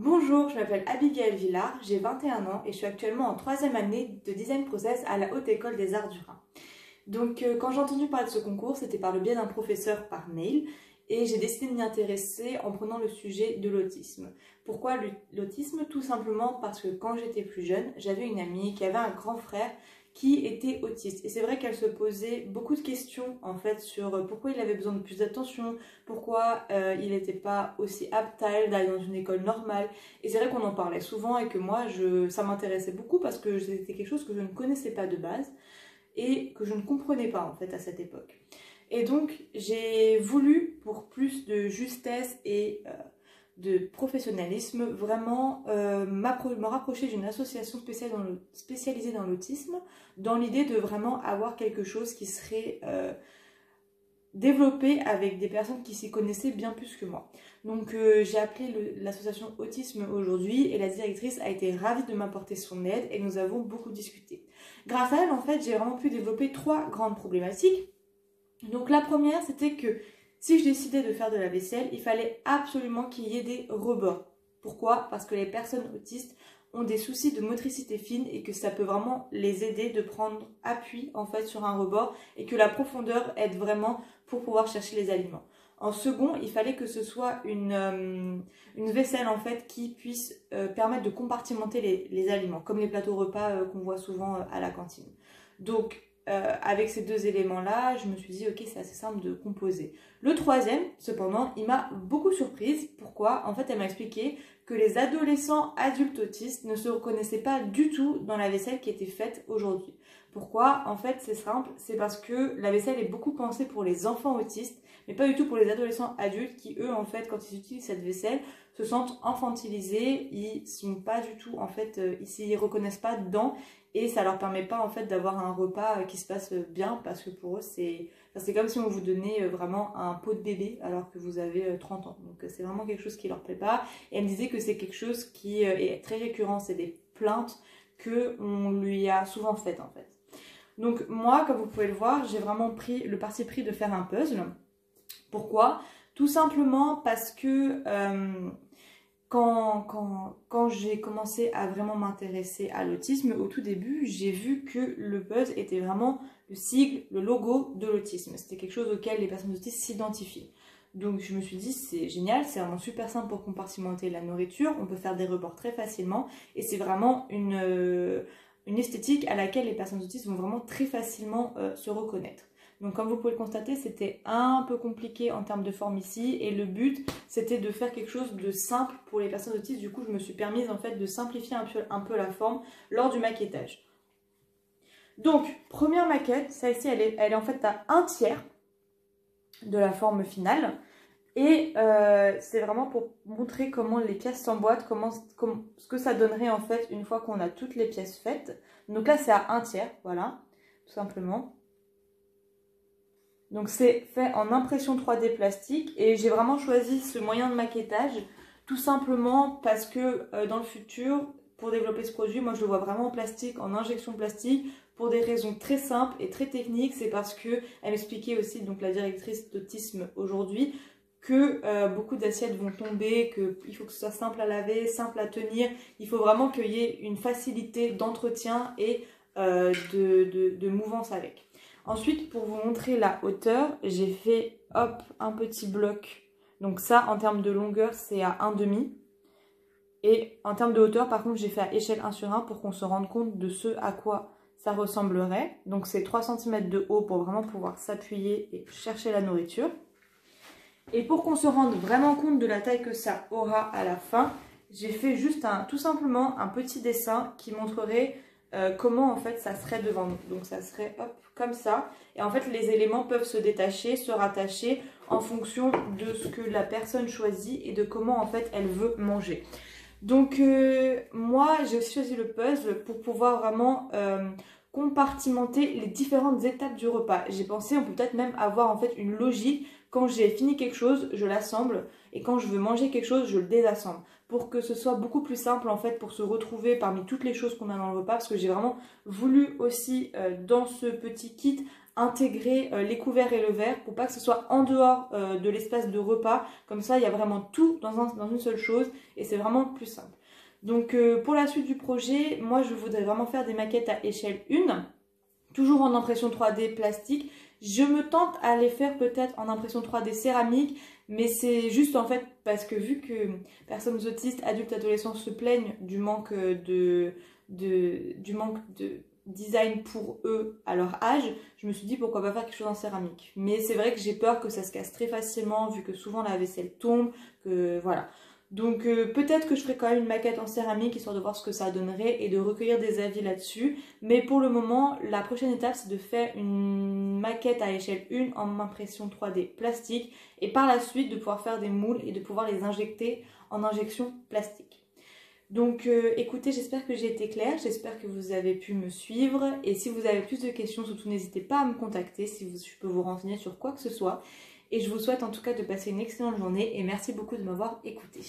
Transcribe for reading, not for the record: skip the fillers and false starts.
Bonjour, je m'appelle Abigail Villard, j'ai 21 ans et je suis actuellement en troisième année de design process à la Haute École des Arts du Rhin. Donc quand j'ai entendu parler de ce concours, c'était par le biais d'un professeur par mail et j'ai décidé de m'y intéresser en prenant le sujet de l'autisme. Pourquoi l'autisme? Tout simplement parce que quand j'étais plus jeune, j'avais une amie qui avait un grand frère qui était autiste. Et c'est vrai qu'elle se posait beaucoup de questions en fait sur pourquoi il avait besoin de plus d'attention, pourquoi il n'était pas aussi apte à elle d'aller dans une école normale. Et c'est vrai qu'on en parlait souvent et que moi ça m'intéressait beaucoup parce que c'était quelque chose que je ne connaissais pas de base et que je ne comprenais pas en fait à cette époque. Et donc j'ai voulu, pour plus de justesse et de professionnalisme, vraiment me rapprocher d'une association spécialisée dans l'autisme, dans l'idée de vraiment avoir quelque chose qui serait développé avec des personnes qui s'y connaissaient bien plus que moi. Donc j'ai appelé l'association Autisme aujourd'hui et la directrice a été ravie de m'apporter son aide et nous avons beaucoup discuté. Grâce à elle, en fait, j'ai vraiment pu développer 3 grandes problématiques. Donc la première, c'était que si je décidais de faire de la vaisselle, il fallait absolument qu'il y ait des rebords. Pourquoi? Parce que les personnes autistes ont des soucis de motricité fine et que ça peut vraiment les aider de prendre appui en fait sur un rebord et que la profondeur aide vraiment pour pouvoir chercher les aliments. En second, il fallait que ce soit une vaisselle en fait qui puisse permettre de compartimenter les aliments, comme les plateaux repas qu'on voit souvent à la cantine. Donc avec ces 2 éléments-là, je me suis dit, ok, c'est assez simple de composer. Le troisième, cependant, il m'a beaucoup surprise. Pourquoi? En fait, elle m'a expliqué que les adolescents adultes autistes ne se reconnaissaient pas du tout dans la vaisselle qui était faite aujourd'hui. Pourquoi? En fait, c'est simple, c'est parce que la vaisselle est beaucoup pensée pour les enfants autistes, mais pas du tout pour les adolescents adultes qui, eux, en fait, quand ils utilisent cette vaisselle, se sentent infantilisés, ils sont pas du tout, en fait, ils s'y reconnaissent pas dedans. Et ça leur permet pas en fait d'avoir un repas qui se passe bien parce que pour eux c'est comme si on vous donnait vraiment un pot de bébé alors que vous avez 30 ans. Donc c'est vraiment quelque chose qui leur plaît pas. Et elle me disait que c'est quelque chose qui est très récurrent, c'est des plaintes qu'on lui a souvent faites en fait. Donc moi, comme vous pouvez le voir, j'ai vraiment pris le parti pris de faire un puzzle. Pourquoi? Tout simplement parce que quand j'ai commencé à vraiment m'intéresser à l'autisme, au tout début, j'ai vu que le buzz était vraiment le sigle, le logo de l'autisme. C'était quelque chose auquel les personnes autistes s'identifient. Donc je me suis dit, c'est génial, c'est vraiment super simple pour compartimenter la nourriture, on peut faire des rebords très facilement, et c'est vraiment une esthétique à laquelle les personnes autistes vont vraiment très facilement se reconnaître. Donc comme vous pouvez le constater, c'était un peu compliqué en termes de forme ici et le but c'était de faire quelque chose de simple pour les personnes autistes. Du coup je me suis permise en fait de simplifier un peu la forme lors du maquettage. Donc première maquette, celle-ci elle est en fait à 1/3 de la forme finale. Et c'est vraiment pour montrer comment les pièces s'emboîtent, ce que ça donnerait en fait une fois qu'on a toutes les pièces faites. Donc là c'est à 1/3, voilà, tout simplement. Donc c'est fait en impression 3D plastique et j'ai vraiment choisi ce moyen de maquettage tout simplement parce que dans le futur, pour développer ce produit, moi je le vois vraiment en plastique, en injection plastique, pour des raisons très simples et très techniques. C'est parce que elle m'expliquait aussi, donc la directrice d'autisme aujourd'hui, que beaucoup d'assiettes vont tomber, qu'il faut que ce soit simple à laver, simple à tenir. Il faut vraiment qu'il y ait une facilité d'entretien et de mouvance avec. Ensuite, pour vous montrer la hauteur, j'ai fait hop un petit bloc. Donc ça, en termes de longueur, c'est à 1,5. Et en termes de hauteur, par contre, j'ai fait à échelle 1/1 pour qu'on se rende compte de ce à quoi ça ressemblerait. Donc c'est 3 cm de haut pour vraiment pouvoir s'appuyer et chercher la nourriture. Et pour qu'on se rende vraiment compte de la taille que ça aura à la fin, j'ai fait juste tout simplement un petit dessin qui montrerait comment en fait ça serait devant nous. Donc ça serait hop comme ça. Et en fait les éléments peuvent se détacher, se rattacher en fonction de ce que la personne choisit et de comment en fait elle veut manger. Donc moi j'ai aussi choisi le puzzle pour pouvoir vraiment compartimenter les différentes étapes du repas. J'ai pensé on peut peut-être même avoir en fait une logique Quand j'ai fini quelque chose, je l'assemble et quand je veux manger quelque chose, je le désassemble pour que ce soit beaucoup plus simple en fait pour se retrouver parmi toutes les choses qu'on a dans le repas parce que j'ai vraiment voulu aussi dans ce petit kit intégrer les couverts et le verre pour pas que ce soit en dehors de l'espace de repas. Comme ça, il y a vraiment tout dans une seule chose et c'est vraiment plus simple. Donc pour la suite du projet, moi je voudrais vraiment faire des maquettes à échelle 1, toujours en impression 3D plastique. Je me tente à les faire peut-être en impression 3D céramique, mais c'est juste en fait parce que vu que personnes autistes, adultes, adolescents se plaignent du manque de design pour eux à leur âge, je me suis dit pourquoi pas faire quelque chose en céramique. Mais c'est vrai que j'ai peur que ça se casse très facilement vu que souvent la vaisselle tombe, que voilà. Donc peut-être que je ferai quand même une maquette en céramique histoire de voir ce que ça donnerait et de recueillir des avis là-dessus. Mais pour le moment, la prochaine étape c'est de faire une maquette à échelle 1 en impression 3D plastique et par la suite de pouvoir faire des moules et de pouvoir les injecter en injection plastique. Donc écoutez, j'espère que j'ai été claire, j'espère que vous avez pu me suivre et si vous avez plus de questions, surtout n'hésitez pas à me contacter si je peux vous renseigner sur quoi que ce soit. Et je vous souhaite en tout cas de passer une excellente journée et merci beaucoup de m'avoir écouté.